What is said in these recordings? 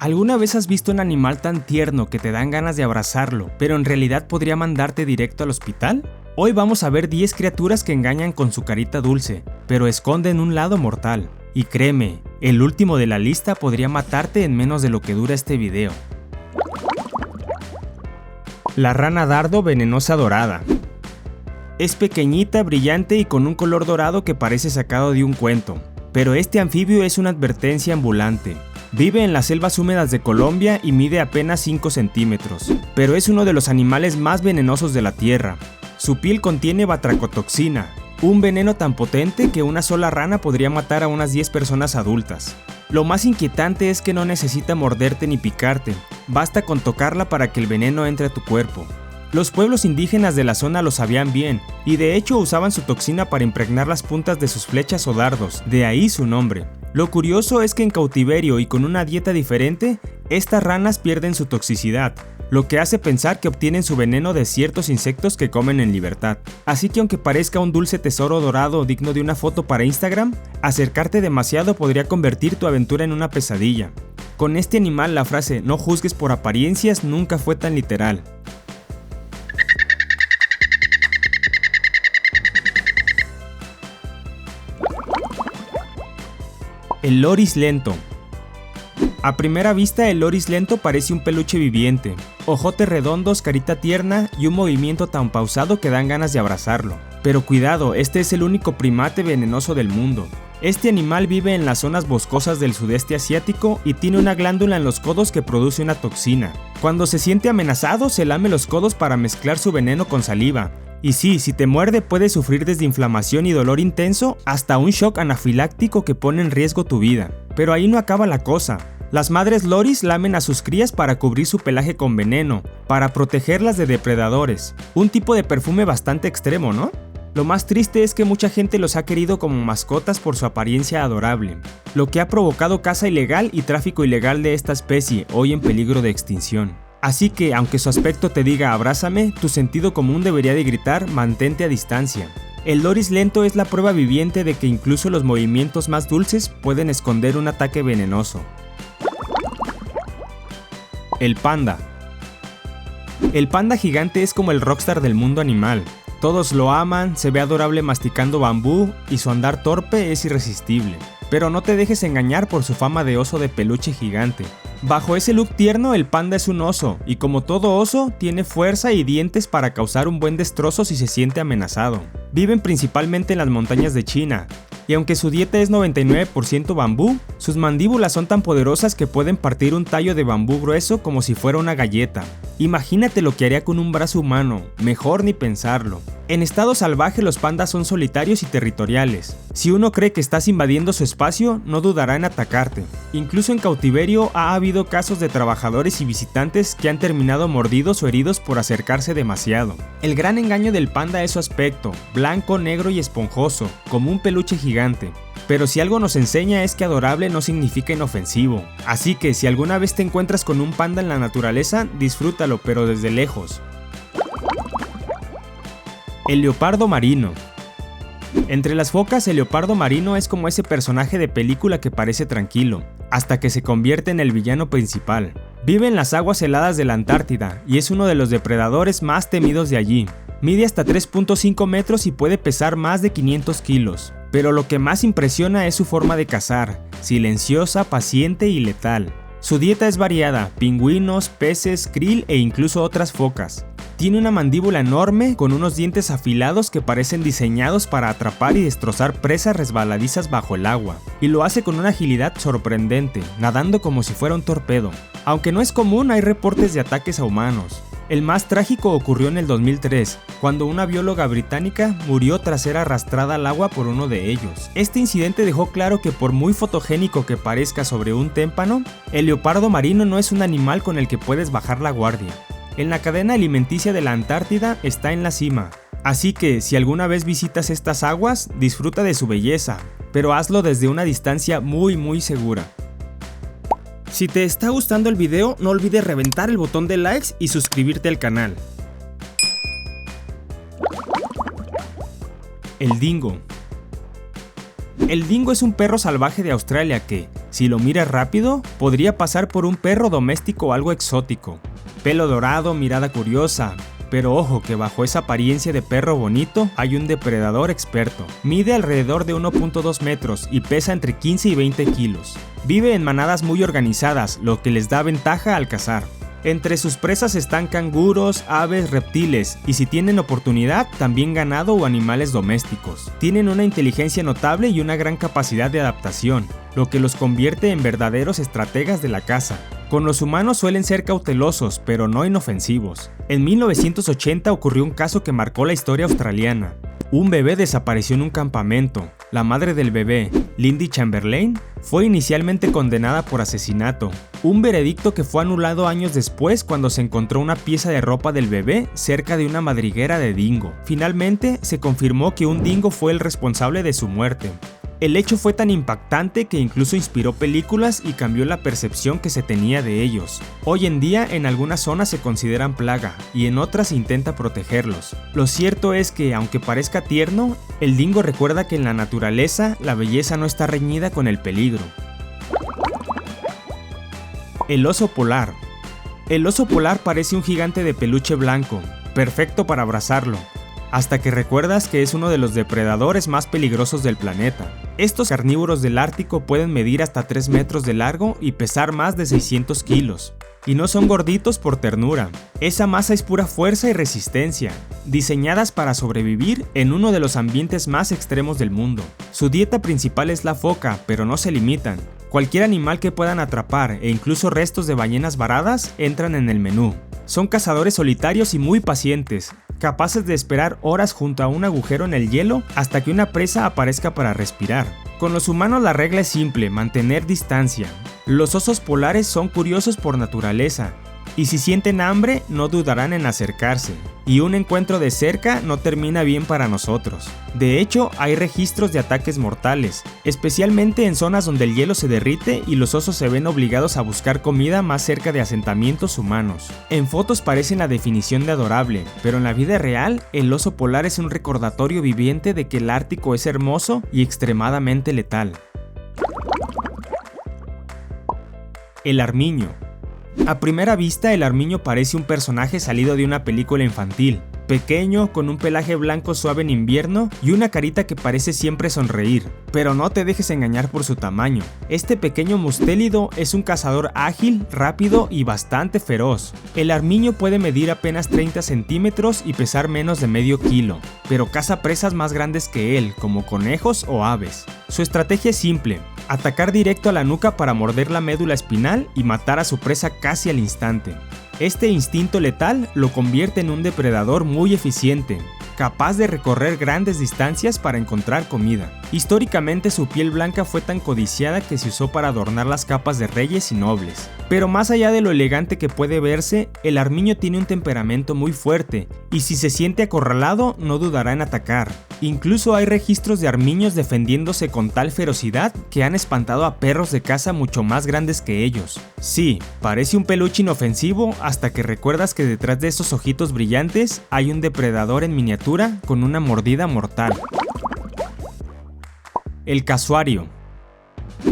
¿Alguna vez has visto un animal tan tierno que te dan ganas de abrazarlo, pero en realidad podría mandarte directo al hospital? Hoy vamos a ver 10 criaturas que engañan con su carita dulce, pero esconden un lado mortal. Y créeme, el último de la lista podría matarte en menos de lo que dura este video. La rana dardo venenosa dorada. Es pequeñita, brillante y con un color dorado que parece sacado de un cuento. Pero este anfibio es una advertencia ambulante. Vive en las selvas húmedas de Colombia y mide apenas 5 centímetros, pero es uno de los animales más venenosos de la tierra. Su piel contiene batracotoxina, un veneno tan potente que una sola rana podría matar a unas 10 personas adultas. Lo más inquietante es que no necesita morderte ni picarte, basta con tocarla para que el veneno entre a tu cuerpo. Los pueblos indígenas de la zona lo sabían bien, y de hecho usaban su toxina para impregnar las puntas de sus flechas o dardos, de ahí su nombre. Lo curioso es que en cautiverio y con una dieta diferente, estas ranas pierden su toxicidad, lo que hace pensar que obtienen su veneno de ciertos insectos que comen en libertad. Así que aunque parezca un dulce tesoro dorado digno de una foto para Instagram, acercarte demasiado podría convertir tu aventura en una pesadilla. Con este animal la frase "no juzgues por apariencias" nunca fue tan literal. El loris lento. A primera vista el loris lento parece un peluche viviente, ojotes redondos, carita tierna y un movimiento tan pausado que dan ganas de abrazarlo. Pero cuidado, este es el único primate venenoso del mundo. Este animal vive en las zonas boscosas del sudeste asiático y tiene una glándula en los codos que produce una toxina. Cuando se siente amenazado se lame los codos para mezclar su veneno con saliva. Y sí, si te muerde puedes sufrir desde inflamación y dolor intenso hasta un shock anafiláctico que pone en riesgo tu vida. Pero ahí no acaba la cosa. Las madres loris lamen a sus crías para cubrir su pelaje con veneno, para protegerlas de depredadores. Un tipo de perfume bastante extremo, ¿no? Lo más triste es que mucha gente los ha querido como mascotas por su apariencia adorable, lo que ha provocado caza ilegal y tráfico ilegal de esta especie, hoy en peligro de extinción. Así que, aunque su aspecto te diga abrázame, tu sentido común debería de gritar mantente a distancia. El loris lento es la prueba viviente de que incluso los movimientos más dulces pueden esconder un ataque venenoso. El panda. El panda gigante es como el rockstar del mundo animal. Todos lo aman, se ve adorable masticando bambú y su andar torpe es irresistible. Pero no te dejes engañar por su fama de oso de peluche gigante. Bajo ese look tierno el panda es un oso, y como todo oso, tiene fuerza y dientes para causar un buen destrozo si se siente amenazado. Viven principalmente en las montañas de China, y aunque su dieta es 99% bambú, sus mandíbulas son tan poderosas que pueden partir un tallo de bambú grueso como si fuera una galleta. Imagínate lo que haría con un brazo humano, mejor ni pensarlo. En estado salvaje los pandas son solitarios y territoriales. Si uno cree que estás invadiendo su espacio, no dudará en atacarte. Incluso en cautiverio ha habido casos de trabajadores y visitantes que han terminado mordidos o heridos por acercarse demasiado. El gran engaño del panda es su aspecto, blanco, negro y esponjoso, como un peluche gigante. Pero si algo nos enseña es que adorable no significa inofensivo. Así que si alguna vez te encuentras con un panda en la naturaleza, disfrútalo pero desde lejos. El leopardo marino. Entre las focas, el leopardo marino es como ese personaje de película que parece tranquilo, hasta que se convierte en el villano principal. Vive en las aguas heladas de la Antártida y es uno de los depredadores más temidos de allí. Mide hasta 3.5 metros y puede pesar más de 500 kilos. Pero lo que más impresiona es su forma de cazar, silenciosa, paciente y letal. Su dieta es variada, pingüinos, peces, krill e incluso otras focas. Tiene una mandíbula enorme con unos dientes afilados que parecen diseñados para atrapar y destrozar presas resbaladizas bajo el agua. Y lo hace con una agilidad sorprendente, nadando como si fuera un torpedo. Aunque no es común, hay reportes de ataques a humanos. El más trágico ocurrió en el 2003, cuando una bióloga británica murió tras ser arrastrada al agua por uno de ellos. Este incidente dejó claro que por muy fotogénico que parezca sobre un témpano, el leopardo marino no es un animal con el que puedes bajar la guardia. En la cadena alimenticia de la Antártida está en la cima, así que si alguna vez visitas estas aguas, disfruta de su belleza, pero hazlo desde una distancia muy segura. Si te está gustando el video, no olvides reventar el botón de likes y suscribirte al canal. El dingo. El dingo es un perro salvaje de Australia que, si lo miras rápido, podría pasar por un perro doméstico o algo exótico. Pelo dorado, mirada curiosa. Pero ojo que bajo esa apariencia de perro bonito hay un depredador experto. Mide alrededor de 1.2 metros y pesa entre 15 y 20 kilos. Vive en manadas muy organizadas, lo que les da ventaja al cazar. Entre sus presas están canguros, aves, reptiles y si tienen oportunidad, también ganado o animales domésticos. Tienen una inteligencia notable y una gran capacidad de adaptación, lo que los convierte en verdaderos estrategas de la caza. Con los humanos suelen ser cautelosos, pero no inofensivos. En 1980 ocurrió un caso que marcó la historia australiana. Un bebé desapareció en un campamento. La madre del bebé, Lindy Chamberlain, fue inicialmente condenada por asesinato, un veredicto que fue anulado años después cuando se encontró una pieza de ropa del bebé cerca de una madriguera de dingo. Finalmente, se confirmó que un dingo fue el responsable de su muerte. El hecho fue tan impactante que incluso inspiró películas y cambió la percepción que se tenía de ellos. Hoy en día en algunas zonas se consideran plaga y en otras se intenta protegerlos. Lo cierto es que, aunque parezca tierno, el dingo recuerda que en la naturaleza la belleza no está reñida con el peligro. El oso polar. El oso polar parece un gigante de peluche blanco, perfecto para abrazarlo, hasta que recuerdas que es uno de los depredadores más peligrosos del planeta. Estos carnívoros del Ártico pueden medir hasta 3 metros de largo y pesar más de 600 kilos. Y no son gorditos por ternura, esa masa es pura fuerza y resistencia, diseñadas para sobrevivir en uno de los ambientes más extremos del mundo. Su dieta principal es la foca, pero no se limitan. Cualquier animal que puedan atrapar e incluso restos de ballenas varadas entran en el menú. Son cazadores solitarios y muy pacientes, capaces de esperar horas junto a un agujero en el hielo hasta que una presa aparezca para respirar. Con los humanos la regla es simple, mantener distancia. Los osos polares son curiosos por naturaleza, y si sienten hambre no dudarán en acercarse, y un encuentro de cerca no termina bien para nosotros. De hecho, hay registros de ataques mortales, especialmente en zonas donde el hielo se derrite y los osos se ven obligados a buscar comida más cerca de asentamientos humanos. En fotos parecen la definición de adorable, pero en la vida real, el oso polar es un recordatorio viviente de que el Ártico es hermoso y extremadamente letal. El armiño. A primera vista, el armiño parece un personaje salido de una película infantil. Pequeño, con un pelaje blanco suave en invierno y una carita que parece siempre sonreír. Pero no te dejes engañar por su tamaño. Este pequeño mustélido es un cazador ágil, rápido y bastante feroz. El armiño puede medir apenas 30 centímetros y pesar menos de medio kilo, pero caza presas más grandes que él, como conejos o aves. Su estrategia es simple: atacar directo a la nuca para morder la médula espinal y matar a su presa casi al instante. Este instinto letal lo convierte en un depredador muy eficiente, capaz de recorrer grandes distancias para encontrar comida. Históricamente su piel blanca fue tan codiciada que se usó para adornar las capas de reyes y nobles. Pero más allá de lo elegante que puede verse, el armiño tiene un temperamento muy fuerte, y si se siente acorralado no dudará en atacar. Incluso hay registros de armiños defendiéndose con tal ferocidad que han espantado a perros de caza mucho más grandes que ellos. Sí, parece un peluche inofensivo hasta que recuerdas que detrás de esos ojitos brillantes hay un depredador en miniatura con una mordida mortal. El casuario.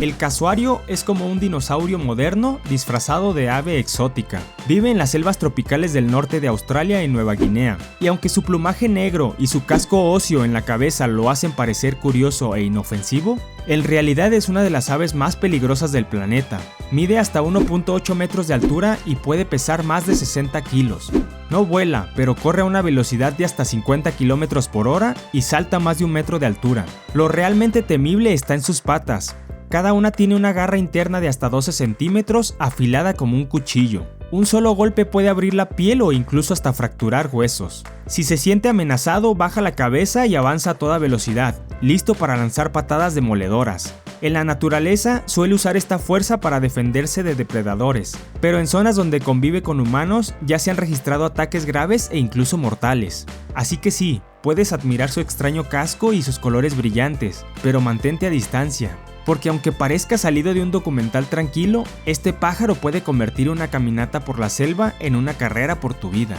El casuario es como un dinosaurio moderno disfrazado de ave exótica. Vive en las selvas tropicales del norte de Australia y Nueva Guinea, y aunque su plumaje negro y su casco óseo en la cabeza lo hacen parecer curioso e inofensivo, en realidad es una de las aves más peligrosas del planeta. Mide hasta 1.8 metros de altura y puede pesar más de 60 kilos. No vuela, pero corre a una velocidad de hasta 50 km por hora y salta más de 1 metro de altura. Lo realmente temible está en sus patas. Cada una tiene una garra interna de hasta 12 centímetros afilada como un cuchillo. Un solo golpe puede abrir la piel o incluso hasta fracturar huesos. Si se siente amenazado, baja la cabeza y avanza a toda velocidad, listo para lanzar patadas demoledoras. En la naturaleza suele usar esta fuerza para defenderse de depredadores, pero en zonas donde convive con humanos ya se han registrado ataques graves e incluso mortales. Así que sí, puedes admirar su extraño casco y sus colores brillantes, pero mantente a distancia. Porque aunque parezca salido de un documental tranquilo, este pájaro puede convertir una caminata por la selva en una carrera por tu vida.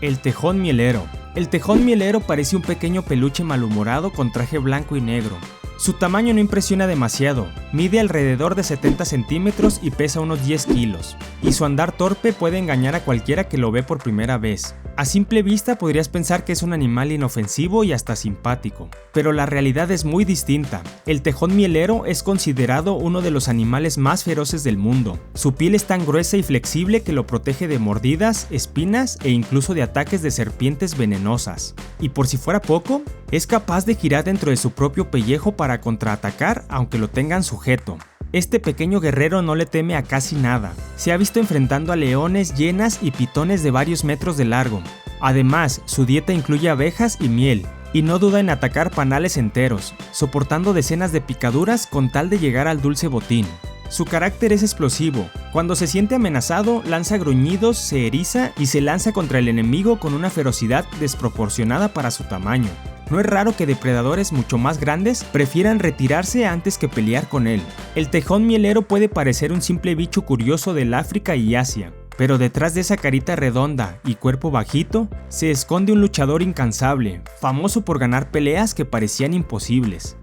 El tejón mielero. El tejón mielero parece un pequeño peluche malhumorado con traje blanco y negro. Su tamaño no impresiona demasiado, mide alrededor de 70 centímetros y pesa unos 10 kilos, y su andar torpe puede engañar a cualquiera que lo ve por primera vez. A simple vista podrías pensar que es un animal inofensivo y hasta simpático, pero la realidad es muy distinta. El tejón mielero es considerado uno de los animales más feroces del mundo. Su piel es tan gruesa y flexible que lo protege de mordidas, espinas e incluso de ataques de serpientes venenosas. Y por si fuera poco, es capaz de girar dentro de su propio pellejo para contraatacar aunque lo tengan sujeto. Este pequeño guerrero no le teme a casi nada. Se ha visto enfrentando a leones, hienas y pitones de varios metros de largo. Además, su dieta incluye abejas y miel, y no duda en atacar panales enteros, soportando decenas de picaduras con tal de llegar al dulce botín. Su carácter es explosivo. Cuando se siente amenazado, lanza gruñidos, se eriza y se lanza contra el enemigo con una ferocidad desproporcionada para su tamaño. No es raro que depredadores mucho más grandes prefieran retirarse antes que pelear con él. El tejón mielero puede parecer un simple bicho curioso del África y Asia, pero detrás de esa carita redonda y cuerpo bajito, se esconde un luchador incansable, famoso por ganar peleas que parecían imposibles.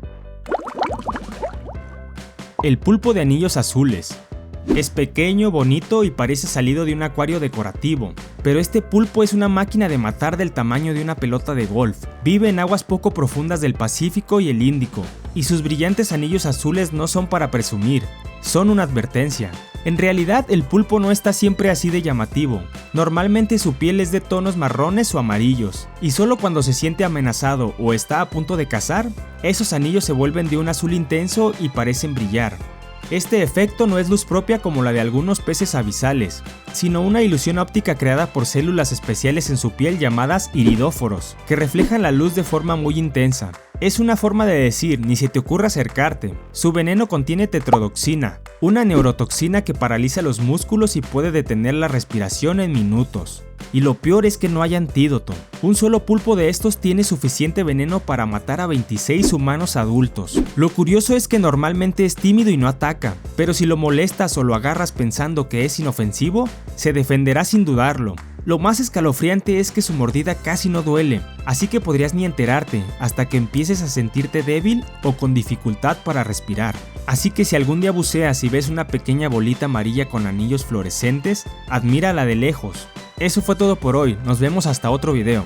El pulpo de anillos azules. Es pequeño, bonito y parece salido de un acuario decorativo, pero este pulpo es una máquina de matar del tamaño de una pelota de golf. Vive en aguas poco profundas del Pacífico y el Índico, y sus brillantes anillos azules no son para presumir, son una advertencia. En realidad, el pulpo no está siempre así de llamativo. Normalmente su piel es de tonos marrones o amarillos, y solo cuando se siente amenazado o está a punto de cazar, esos anillos se vuelven de un azul intenso y parecen brillar. Este efecto no es luz propia como la de algunos peces abisales, sino una ilusión óptica creada por células especiales en su piel llamadas iridóforos, que reflejan la luz de forma muy intensa. Es una forma de decir, ni se te ocurra acercarte. Su veneno contiene tetrodotoxina, una neurotoxina que paraliza los músculos y puede detener la respiración en minutos. Y lo peor es que no hay antídoto. Un solo pulpo de estos tiene suficiente veneno para matar a 26 humanos adultos. Lo curioso es que normalmente es tímido y no ataca, pero si lo molestas o lo agarras pensando que es inofensivo, se defenderá sin dudarlo. Lo más escalofriante es que su mordida casi no duele, así que podrías ni enterarte hasta que empieces a sentirte débil o con dificultad para respirar. Así que si algún día buceas y ves una pequeña bolita amarilla con anillos fluorescentes, admírala de lejos. Eso fue todo por hoy, nos vemos hasta otro video.